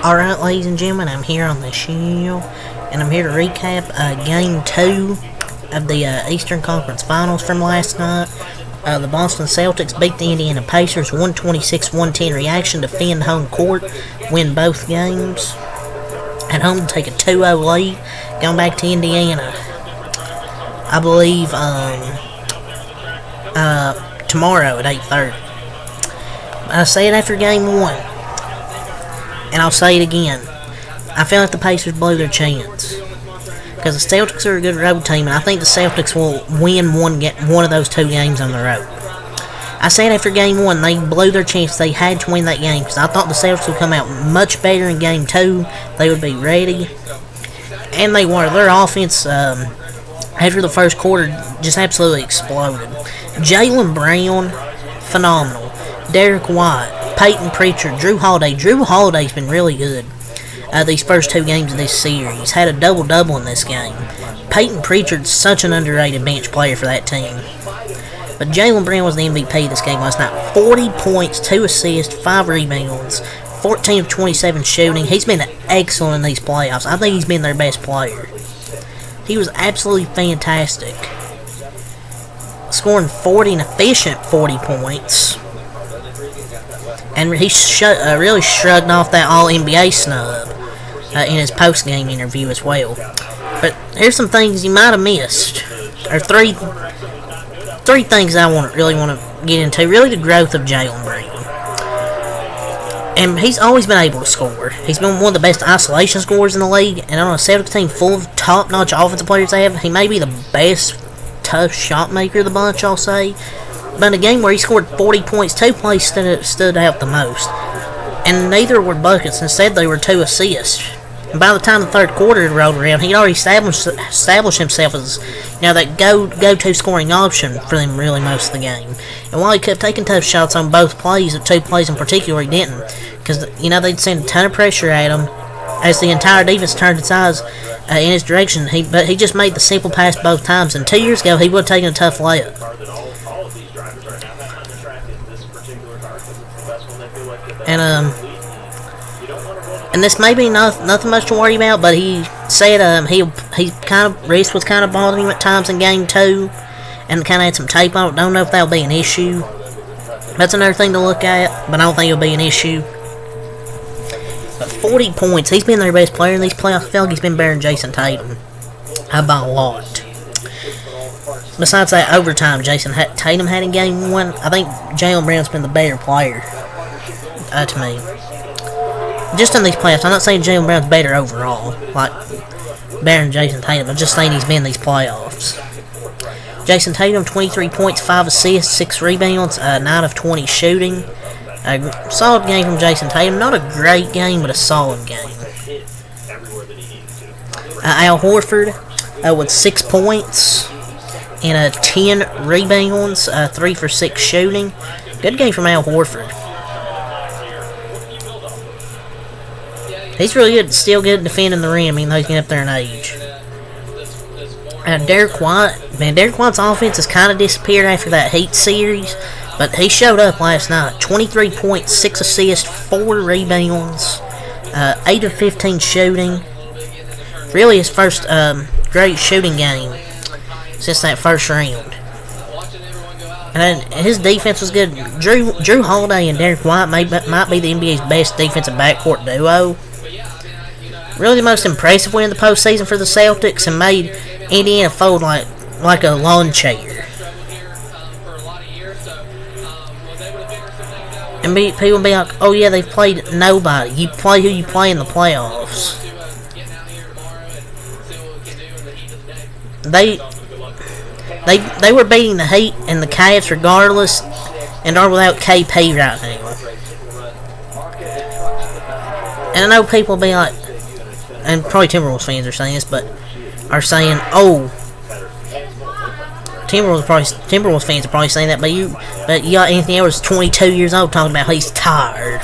Alright, ladies and gentlemen, I'm here on the show, and I'm here to recap Game 2 of the Eastern Conference Finals from last night. The Boston Celtics beat the Indiana Pacers 126-110 reaction, defend home court, win both games. At home to take a 2-0 lead, going back to Indiana. I believe tomorrow at 8:30. I said after Game 1, and I'll say it again, I feel like the Pacers blew their chance. Because the Celtics are a good road team, and I think the Celtics will win one of those two games on the road. I said after Game 1, they blew their chance. They had to win that game, because I thought the Celtics would come out much better in Game 2. They would be ready. And they were. Their offense, after the first quarter, just absolutely exploded. Jaylen Brown, phenomenal. Derek White, Peyton Pritchard, Drew Holiday. Drew Holiday's been really good these first two games of this series. Had a double-double in this game. Peyton Pritchard's such an underrated bench player for that team. But Jaylen Brown was the MVP of this game last night. 40 points, 2 assists, 5 rebounds, 14 of 27 shooting. He's been excellent in these playoffs. I think he's been their best player. He was absolutely fantastic. Scoring 40 and efficient 40 points. And he really shrugged off that All-NBA snub in his post-game interview as well. But here's some things you might have missed. Or three things I really want to get into. Really, the growth of Jaylen Brown. And he's always been able to score. He's been one of the best isolation scorers in the league. And on a Celtics team full of top-notch offensive players they have, he may be the best tough shot maker of the bunch, I'll say. But in a game where he scored 40 points, two plays stood out the most. And neither were buckets. Instead, they were 2 assists. And by the time the third quarter rolled around, he'd already established himself as that go-to scoring option for them really most of the game. And while he kept taking tough shots on both plays, the 2 plays in particular, he didn't. Because, they'd send a ton of pressure at him as the entire defense turned its eyes in his direction. But he just made the simple pass both times. And 2 years ago, he would have taken a tough layup. And this may be nothing much to worry about, but he said he wrist was kind of bothering him at times in Game 2, and kind of had some tape on it. Don't know if that'll be an issue. That's another thing to look at, but I don't think it'll be an issue. But 40 points, he's been their best player in these playoffs. I feel like he's been better than Jason Tatum by a lot. Besides that overtime Tatum had in Game 1, I think Jaylen Brown's been the better player. To me. Just in these playoffs, I'm not saying Jaylen Brown's better overall, like better than Jason Tatum. I'm just saying he's been in these playoffs. Jason Tatum, 23 points, 5 assists, 6 rebounds, 9 of 20 shooting. A solid game from Jason Tatum. Not a great game, but a solid game. Al Horford with 6 points and 10 rebounds, 3 for 6 shooting. Good game from Al Horford. He's really good, still good at defending the rim, even though he's getting up there in age. Derek White's offense has kind of disappeared after that Heat series, but he showed up last night. 23 points, 6 assists, 4 rebounds, 8 of 15 shooting. Really his first great shooting game since that first round. And his defense was good. Drew Holiday and Derek White might be the NBA's best defensive backcourt duo. Really the most impressive win in the postseason for the Celtics, and made Indiana fold like a lawn chair. And people be like, oh yeah, they've played nobody. You play who you play in the playoffs. They were beating the Heat and the Cavs regardless, and are without KP right now. And I know people be like, and probably Timberwolves fans are saying this, but are saying, oh, Timberwolves fans are probably saying that, but you got Anthony Edwards, 22 years old, talking about he's tired.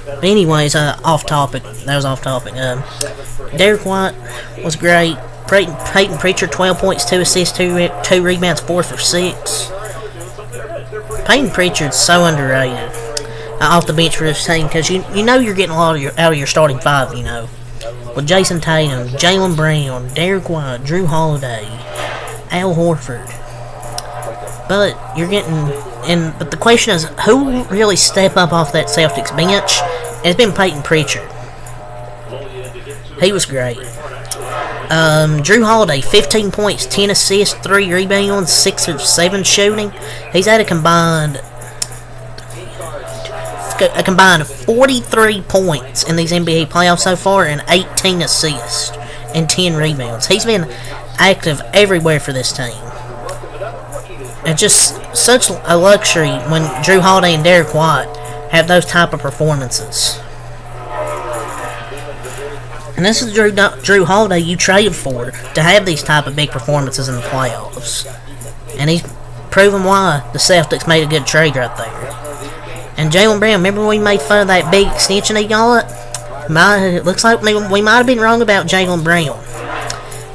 But anyways, off topic. That was off topic. Derek White was great. Peyton Pritchard, 12 points, 2 assists, 2 rebounds, 4 for 6. Peyton Pritchard's so underrated. off the bench for this team, because you know you're getting a lot of out of your starting five, you know. With Jason Tatum, Jaylen Brown, Derek White, Drew Holiday, Al Horford. But you're getting, but the question is, who will really step up off that Celtics bench? And it's been Peyton Pritchard. He was great. Drew Holiday, 15 points, 10 assists, 3 rebounds, 6 of 7 shooting. He's had a combined 43 points in these NBA playoffs so far, and 18 assists and 10 rebounds. He's been active everywhere for this team. It's just such a luxury when Drew Holiday and Derek White have those type of performances. And this is Drew Holiday you traded for to have these type of big performances in the playoffs. And he's proven why the Celtics made a good trade right there. And Jaylen Brown, remember when we made fun of that big extension he got? It looks like we might have been wrong about Jaylen Brown,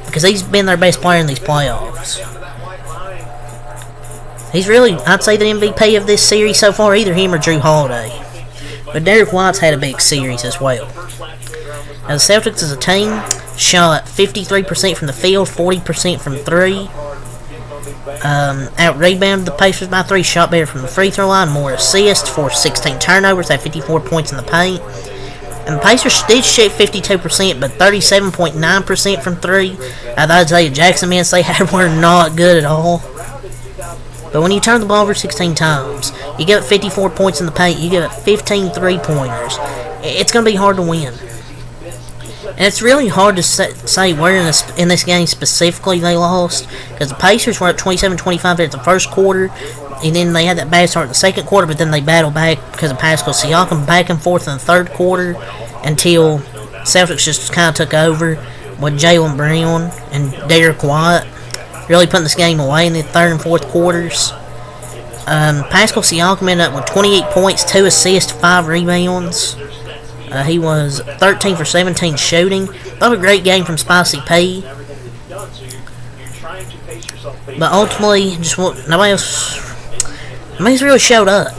because he's been their best player in these playoffs. He's really, I'd say, the MVP of this series so far, either him or Drew Holiday. But Derek White's had a big series as well. Now, the Celtics as a team shot 53% from the field, 40% from 3. Out-rebounded the Pacers by 3, shot better from the free throw line, more assists, forced 16 turnovers, had 54 points in the paint. And the Pacers did shoot 52%, but 37.9% from 3. The Isaiah Jackson minutes they had were not good at all. But when you turn the ball over 16 times, you give it 54 points in the paint, you give it 15 three-pointers, it's going to be hard to win. And it's really hard to say where in this game specifically they lost, because the Pacers were up 27-25 at the first quarter, and then they had that bad start in the second quarter, but then they battled back because of Pascal Siakam back and forth in the third quarter until Celtics just kind of took over with Jaylen Brown and Derek White really putting this game away in the third and fourth quarters. Pascal Siakam ended up with 28 points, 2 assists, 5 rebounds. He was 13 for 17 shooting. That was a great game from Spicy P. But ultimately, nobody's really showed up.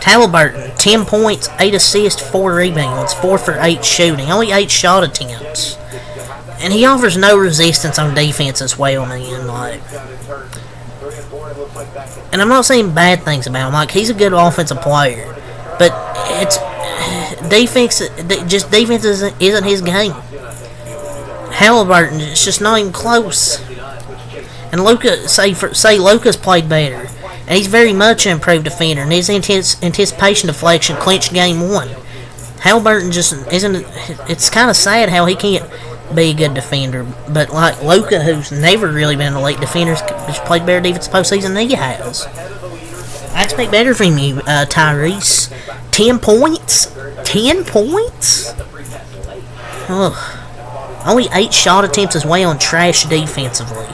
Halliburton, 10 points, 8 assists, 4 rebounds, 4 for 8 shooting, only 8 shot attempts. And he offers no resistance on defense as well, man. And I'm not saying bad things about him. He's a good offensive player, but it's defense. Defense isn't his game. Halliburton, it's just not even close. And Luka, say Luka's played better, and he's very much an improved defender. And his anticipation deflection clinched game 1. Halliburton just isn't. It's kind of sad how he can't be a good defender, but like Luka, who's never really been an elite defender, has played better defense postseason than he has. I expect better from you, Tyrese. 10 points? 10 points? Ugh. Only 8 shot attempts as well and trash defensively.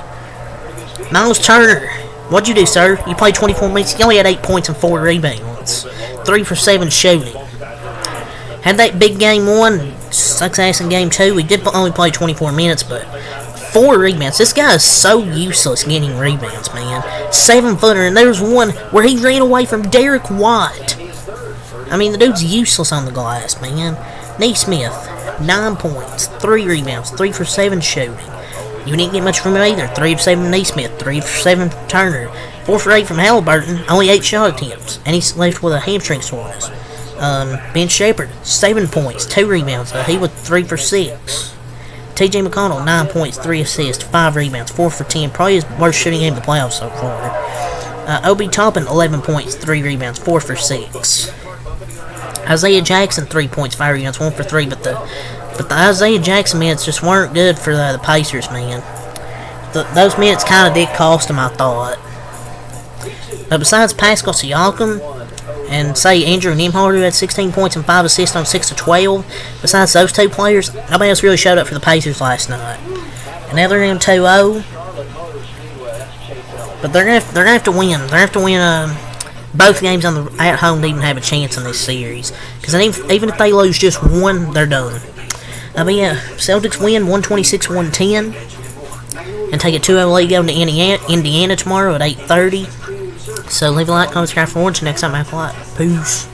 Miles Turner, what'd you do, sir? You played 24 minutes, you only had 8 points and 4 rebounds. 3 for 7 shooting. Had that big game 1, sucks ass in game 2. We did only play 24 minutes, but 4 rebounds. This guy is so useless getting rebounds, man. 7-footer, and there was one where he ran away from Derek White. I mean, the dude's useless on the glass, man. Neesmith, 9 points, 3 rebounds, 3 for 7 shooting. You didn't get much from him either. 3 of 7 Neesmith, 3 for 7 Turner, 4 for 8 from Halliburton, only 8 shot attempts, and he's left with a hamstring soreness. Ben Shepherd, 7 points, 2 rebounds. He was 3 for 6. T.J. McConnell, 9 points, 3 assists, 5 rebounds, 4 for 10. Probably his worst shooting game of the playoffs so far. Obi Toppin, 11 points, 3 rebounds, 4 for 6. Isaiah Jackson, 3 points, 5 rebounds, 1 for 3. But the Isaiah Jackson minutes just weren't good for the Pacers, man. Those minutes kind of did cost him, I thought. But besides Pascal Siakam and, say, Andrew Nembhard, who had 16 points and 5 assists on 6 of 12, besides those 2 players, nobody else really showed up for the Pacers last night. And now they're in 2-0. But they're gonna have to win. They're gonna have to win both games at home to even have a chance in this series. Because even if they lose just one, they're done. But yeah, Celtics win 126-110 and take a 2-0 lead going to Indiana tomorrow at 8:30. So leave a like, comment, subscribe for more. Until next time, have a lot. Peace.